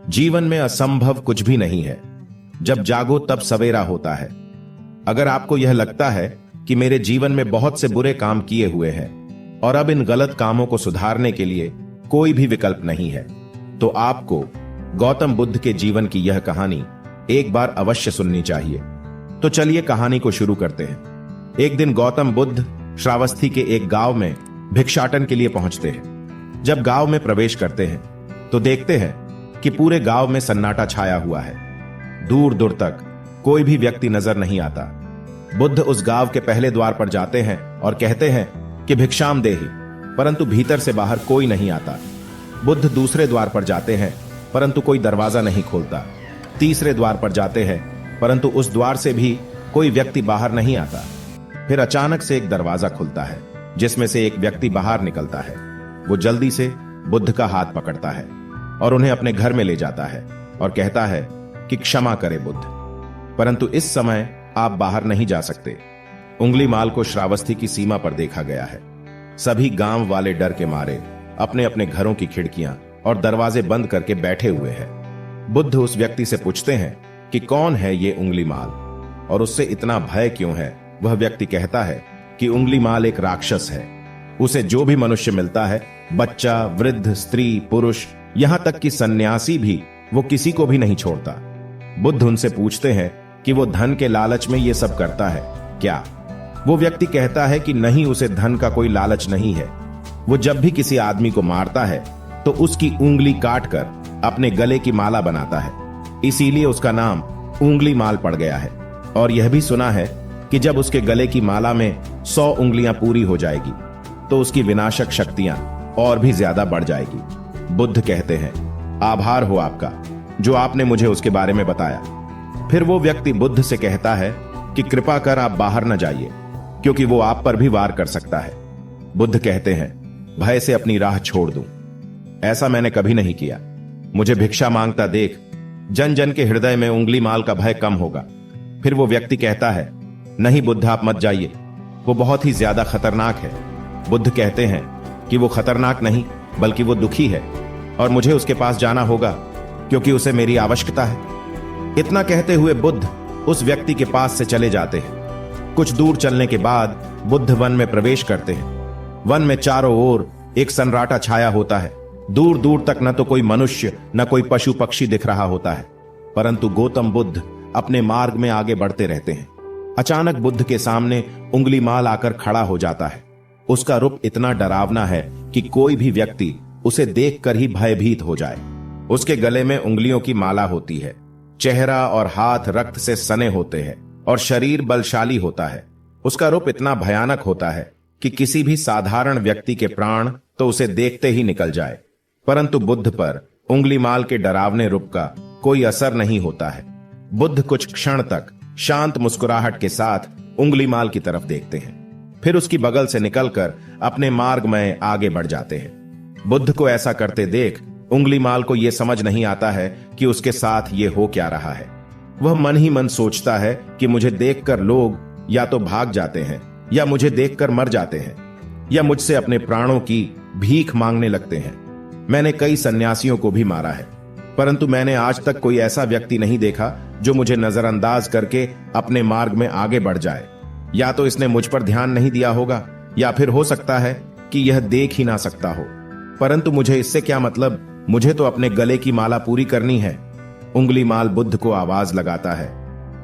जीवन में असंभव कुछ भी नहीं है। जब जागो तब सवेरा होता है। अगर आपको यह लगता है कि मेरे जीवन में बहुत से बुरे काम किए हुए हैं और अब इन गलत कामों को सुधारने के लिए कोई भी विकल्प नहीं है, तो आपको गौतम बुद्ध के जीवन की यह कहानी एक बार अवश्य सुननी चाहिए। तो चलिए कहानी को शुरू करते हैं। एक दिन गौतम बुद्ध श्रावस्ती के एक गांव में भिक्षाटन के लिए पहुंचते हैं। जब गांव में प्रवेश करते हैं तो देखते हैं कि पूरे गांव में सन्नाटा छाया हुआ है। दूर दूर तक कोई भी व्यक्ति नजर नहीं आता। बुद्ध उस गांव के पहले द्वार पर जाते हैं और कहते हैं कि भिक्षाम देहि, परंतु भीतर से बाहर कोई नहीं आता। बुद्ध दूसरे द्वार पर जाते हैं परंतु कोई दरवाजा नहीं खोलता। तीसरे द्वार पर जाते हैं परंतु उस द्वार से भी कोई व्यक्ति बाहर नहीं आता। फिर अचानक से एक दरवाजा खुलता है जिसमें से एक व्यक्ति बाहर निकलता है। वो जल्दी से बुद्ध का हाथ पकड़ता है और उन्हें अपने घर में ले जाता है और कहता है कि क्षमा करे बुद्ध, परंतु इस समय आप बाहर नहीं जा सकते। उंगलीमाल को श्रावस्ती की सीमा पर देखा गया है। सभी गांव वाले डर के मारे अपने अपने घरों की खिड़कियां और दरवाजे बंद करके बैठे हुए हैं। बुद्ध उस व्यक्ति से पूछते हैं कि कौन है ये उंगलीमाल और उससे इतना भय क्यों है। वह व्यक्ति कहता है कि उंगलीमाल एक राक्षस है। उसे जो भी मनुष्य मिलता है, बच्चा, वृद्ध, स्त्री, पुरुष, यहां तक कि सन्यासी भी, वो किसी को भी नहीं छोड़ता। बुद्ध उनसे पूछते हैं कि वो धन के लालच में ये सब करता है क्या। वो व्यक्ति कहता है कि नहीं, उसे धन का कोई लालच नहीं है। वो जब भी किसी आदमी को मारता है तो उसकी उंगली काटकर अपने गले की माला बनाता है, इसीलिए उसका नाम उंगलीमाल पड़ गया है। और यह भी सुना है कि जब उसके गले की माला में 100 उंगलियां पूरी हो जाएगी तो उसकी विनाशक शक्तियां और भी ज्यादा बढ़ जाएगी। बुद्ध कहते हैं, आभार हो आपका जो आपने मुझे उसके बारे में बताया। फिर वो व्यक्ति बुद्ध से कहता है कि कृपा कर आप बाहर न जाइए, क्योंकि वो आप पर भी वार कर सकता है। बुद्ध कहते हैं, भय से अपनी राह छोड़ दूं, ऐसा मैंने कभी नहीं किया। मुझे भिक्षा मांगता देख जन जन के हृदय में उंगलीमाल का भय कम होगा। फिर वो व्यक्ति कहता है, नहीं बुद्ध, आप मत जाइए, वो बहुत ही ज्यादा खतरनाक है। बुद्ध कहते हैं कि वो खतरनाक नहीं बल्कि वो दुखी है और मुझे उसके पास जाना होगा क्योंकि उसे मेरी आवश्यकता है। इतना कहते हुए बुद्ध उस व्यक्ति के पास से चले जाते हैं। कुछ दूर चलने के बाद बुद्ध वन में प्रवेश करते हैं। वन में चारों ओर एक सन्नाटा छाया होता है। दूर दूर तक न तो कोई मनुष्य न कोई पशु पक्षी दिख रहा होता है, परंतु गौतम बुद्ध अपने मार्ग में आगे बढ़ते रहते हैं। अचानक बुद्ध के सामने उंगलीमाल आकर खड़ा हो जाता है। उसका रूप इतना डरावना है कि कोई भी व्यक्ति उसे देखकर ही भयभीत हो जाए। उसके गले में उंगलियों की माला होती है। चेहरा और हाथ रक्त से सने होते हैं और शरीर बलशाली होता है। उसका रूप इतना भयानक होता है कि किसी भी साधारण व्यक्ति के प्राण तो उसे देखते ही निकल जाए, परंतु बुद्ध पर उंगलीमाल के डरावने रूप का कोई असर नहीं होता है। बुद्ध कुछ क्षण तक शांत मुस्कुराहट के साथ उंगलीमाल की तरफ देखते हैं, फिर उसकी बगल से निकलकर अपने मार्ग में आगे बढ़ जाते हैं। बुद्ध को ऐसा करते देख उंगलीमाल को यह समझ नहीं आता है कि उसके साथ ये हो क्या रहा है। वह मन ही मन सोचता है कि मुझे देखकर लोग या तो भाग जाते हैं या मुझे देखकर मर जाते हैं या मुझसे अपने प्राणों की भीख मांगने लगते हैं। मैंने कई सन्यासियों को भी मारा है, परंतु मैंने आज तक कोई ऐसा व्यक्ति नहीं देखा जो मुझे नजरअंदाज करके अपने मार्ग में आगे बढ़ जाए। या तो इसने मुझ पर ध्यान नहीं दिया होगा या फिर हो सकता है कि यह देख ही ना सकता हो, परंतु मुझे इससे क्या मतलब, मुझे तो अपने गले की माला पूरी करनी है। उंगलीमाल बुद्ध को आवाज लगाता है,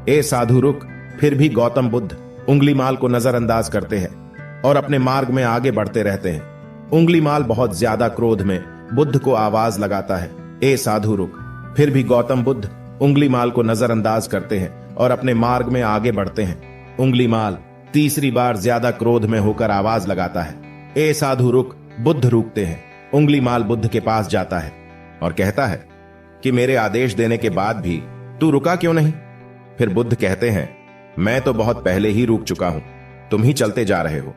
ए साधु रुक। फिर भी गौतम बुद्ध उंगलीमाल को नजरअंदाज करते हैं और अपने मार्ग में आगे बढ़ते रहते हैं। उंगलीमाल बहुत ज्यादा क्रोध में बुद्ध को आवाज लगाता है, ए साधु रुक। फिर भी गौतम बुद्ध उंगलीमाल को नजरअंदाज करते हैं और अपने मार्ग में आगे बढ़ते हैं। उंगलीमाल तीसरी बार ज्यादा क्रोध में होकर आवाज लगाता है, ए साधु रुक। बुद्ध रुकते हैं। उंगलीमाल बुद्ध के पास जाता है और कहता है कि मेरे आदेश देने के बाद भी तू रुका क्यों नहीं। फिर बुद्ध कहते हैं, मैं तो बहुत पहले ही रुक चुका हूं, तुम ही चलते जा रहे हो।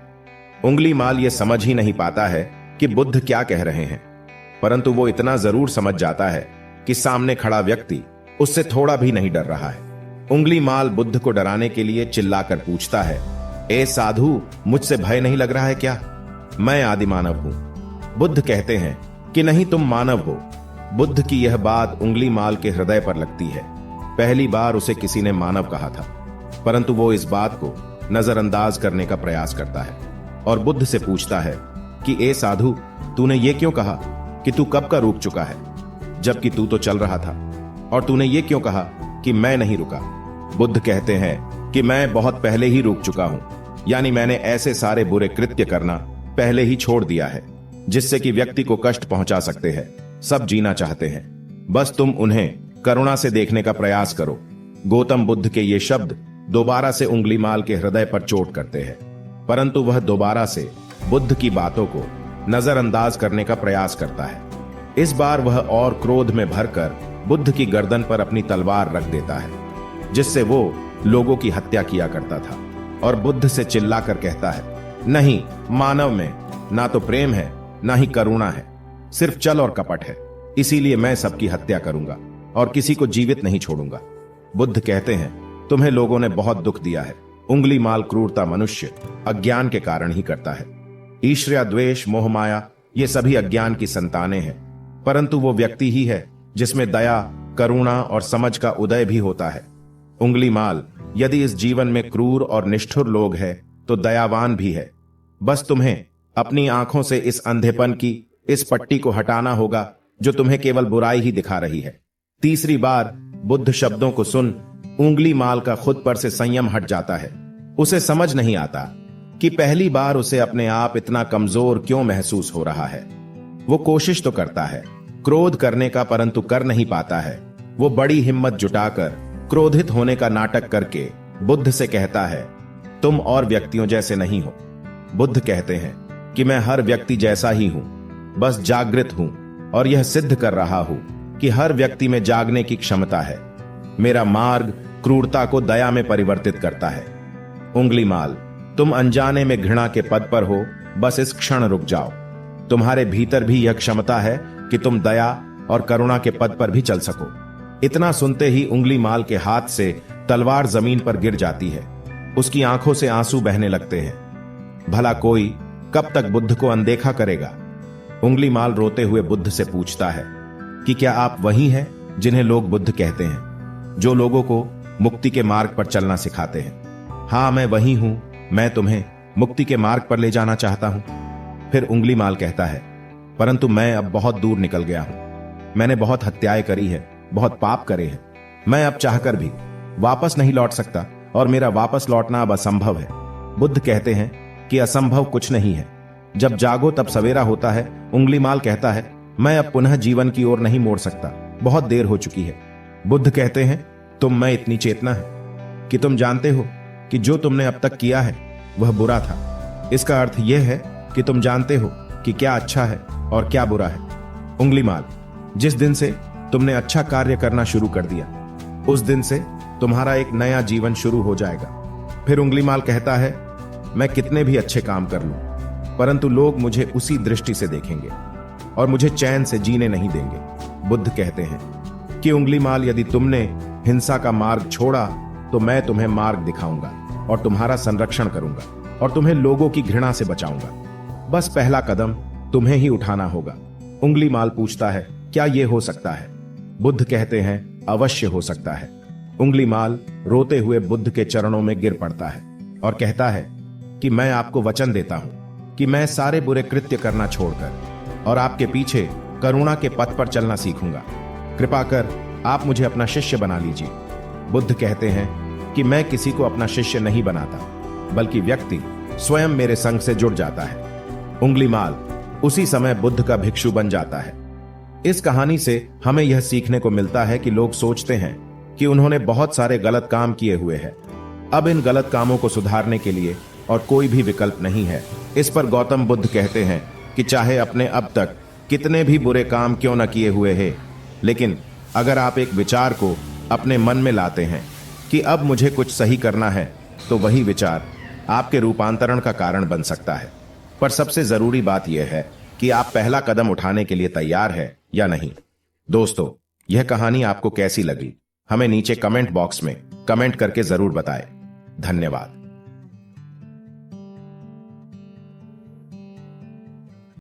उंगलीमाल यह समझ ही नहीं पाता है कि बुद्ध क्या कह रहे हैं, परंतु वो इतना जरूर समझ जाता है कि सामने खड़ा व्यक्ति उससे थोड़ा भी नहीं डर रहा है। उंगलीमाल बुद्ध को डराने के लिए चिल्लाकर पूछता है, ए साधु, मुझसे भय नहीं लग रहा है क्या? मैं आदि मानव हूं। बुद्ध कहते हैं कि नहीं, तुम मानव हो। बुद्ध की यह बात उंगली माल के हृदय पर लगती है। पहली बार उसे किसी ने मानव कहा था, परंतु वो इस बात को नजरअंदाज करने का प्रयास करता है और बुद्ध से पूछता है कि ए साधु, तूने ये क्यों कहा कि तू कब का रुक चुका है, जबकि तू तो चल रहा था? और तूने ये क्यों कहा कि मैं नहीं रुका? बुद्ध कहते हैं कि मैं बहुत पहले ही रुक चुका हूं, यानी मैंने ऐसे सारे बुरे कृत्य करना पहले ही छोड़ दिया है जिससे कि व्यक्ति को कष्ट पहुंचा सकते हैं। सब जीना चाहते हैं, बस तुम उन्हें करुणा से देखने का प्रयास करो। गौतम बुद्ध के ये शब्द दोबारा से उंगलीमाल के हृदय पर चोट करते हैं, परंतु वह दोबारा से बुद्ध की बातों को नजरअंदाज करने का प्रयास करता है। इस बार वह और क्रोध में भरकर बुद्ध की गर्दन पर अपनी तलवार रख देता है, जिससे वो लोगों की हत्या किया करता था, और बुद्ध से चिल्लाकर कहता है, नहीं, मानव में ना तो प्रेम है ना ही करुणा है, सिर्फ छल और कपट है। इसीलिए मैं सबकी हत्या करूंगा और किसी को जीवित नहीं छोड़ूंगा। बुद्ध कहते हैं, तुम्हें लोगों ने बहुत दुख दिया है। उंगलीमाल क्रूरता मनुष्य अज्ञान के कारण ही करता है। ईर्ष्या, द्वेष, मोहमाया ये सभी अज्ञान की संतानें हैं, परंतु वो व्यक्ति ही है जिसमें दया, करुणा और समझ का उदय भी होता है। उंगलीमाल यदि इस जीवन में क्रूर और निष्ठुर लोग हैं तो दयावान भी है। बस तुम्हें अपनी आंखों से इस अंधेपन की इस पट्टी को हटाना होगा जो तुम्हें केवल बुराई ही दिखा रही है। तीसरी बार बुद्ध शब्दों को सुन उंगलीमाल का खुद पर से संयम हट जाता है। उसे समझ नहीं आता कि पहली बार उसे अपने आप इतना कमजोर क्यों महसूस हो रहा है। वो कोशिश तो करता है क्रोध करने का, परंतु कर नहीं पाता है। वो बड़ी हिम्मत जुटाकर क्रोधित होने का नाटक करके बुद्ध से कहता है, तुम और व्यक्तियों जैसे नहीं हो। बुद्ध कहते हैं कि मैं हर व्यक्ति जैसा ही हूं, बस जागृत हूं और यह सिद्ध कर रहा हूं कि हर व्यक्ति में जागने की क्षमता है। मेरा मार्ग क्रूरता को दया में परिवर्तित करता है। उंगलीमाल, तुम अनजाने में घृणा के पद पर हो, बस इस क्षण रुक जाओ। तुम्हारे भीतर भी यह क्षमता है कि तुम दया और करुणा के पद पर भी चल सको। इतना सुनते ही उंगलीमाल के हाथ से तलवार जमीन पर गिर जाती है। उसकी आंखों से आंसू बहने लगते हैं। भला कोई कब तक बुद्ध को अनदेखा करेगा? उंगलीमाल रोते हुए बुद्ध से पूछता है कि क्या आप वही हैं जिन्हें लोग बुद्ध कहते हैं, जो लोगों को मुक्ति के मार्ग पर चलना सिखाते हैं? हाँ, मैं वही हूं। मैं तुम्हें मुक्ति के मार्ग पर ले जाना चाहता हूं। फिर उंगलीमाल कहता है, परंतु मैं अब बहुत दूर निकल गया हूं। मैंने बहुत हत्याएं करी है, बहुत पाप करे हैं। मैं अब चाहकर भी वापस नहीं लौट सकता और मेरा वापस लौटना अब असंभव है। बुद्ध कहते हैं कि असंभव कुछ नहीं है। जब जागो तब सवेरा होता है। उंगलीमाल कहता है, मैं अब पुनः जीवन की ओर नहीं मोड़ सकता, बहुत देर हो चुकी है। बुद्ध कहते हैं, तुम में इतनी चेतना है कि तुम जानते हो कि जो तुमने अब तक किया है वह बुरा था। इसका अर्थ यह है कि तुम जानते हो कि क्या अच्छा है और क्या बुरा है। उंगलीमाल, जिस दिन से तुमने अच्छा कार्य करना शुरू कर दिया, उस दिन से तुम्हारा एक नया जीवन शुरू हो जाएगा। फिर उंगलीमाल कहता है, मैं कितने भी अच्छे काम कर लूं, परंतु लोग मुझे उसी दृष्टि से देखेंगे और मुझे चैन से जीने नहीं देंगे। बुद्ध कहते हैं कि उंगलीमाल, यदि तुमने हिंसा का मार्ग छोड़ा तो मैं तुम्हें मार्ग दिखाऊंगा और तुम्हारा संरक्षण करूंगा और तुम्हें लोगों की घृणा से बचाऊंगा। बस पहला कदम तुम्हें ही उठाना होगा। उंगलीमाल पूछता है, क्या यह हो सकता है? बुद्ध कहते हैं, अवश्य हो सकता है। उंगलीमाल रोते हुए बुद्ध के चरणों में गिर पड़ता है और कहता है कि मैं आपको वचन देता हूं कि मैं सारे बुरे कृत्य करना छोड़कर और आपके पीछे करुणा के पथ पर चलना सीखूंगा। कृपा कर आप मुझे अपना शिष्य बना लीजिए। बुद्ध कहते हैं कि मैं किसी को अपना शिष्य नहीं बनाता, बल्कि व्यक्ति स्वयं मेरे संग से जुड़ जाता है। उंगलीमाल उसी समय बुद्ध का भिक्षु बन जाता है। इस कहानी से हमें यह सीखने को मिलता है कि लोग सोचते हैं कि उन्होंने बहुत सारे गलत काम किए हुए हैं, अब इन गलत कामों को सुधारने के लिए और कोई भी विकल्प नहीं है। इस पर गौतम बुद्ध कहते हैं कि चाहे अपने अब तक कितने भी बुरे काम क्यों न किए हुए हैं, लेकिन अगर आप एक विचार को अपने मन में लाते हैं कि अब मुझे कुछ सही करना है, तो वही विचार आपके रूपांतरण का कारण बन सकता है। पर सबसे जरूरी बात यह है कि आप पहला कदम उठाने के लिए तैयार है या नहीं। दोस्तों, यह कहानी आपको कैसी लगी, हमें नीचे कमेंट बॉक्स में कमेंट करके जरूर बताएं। धन्यवाद।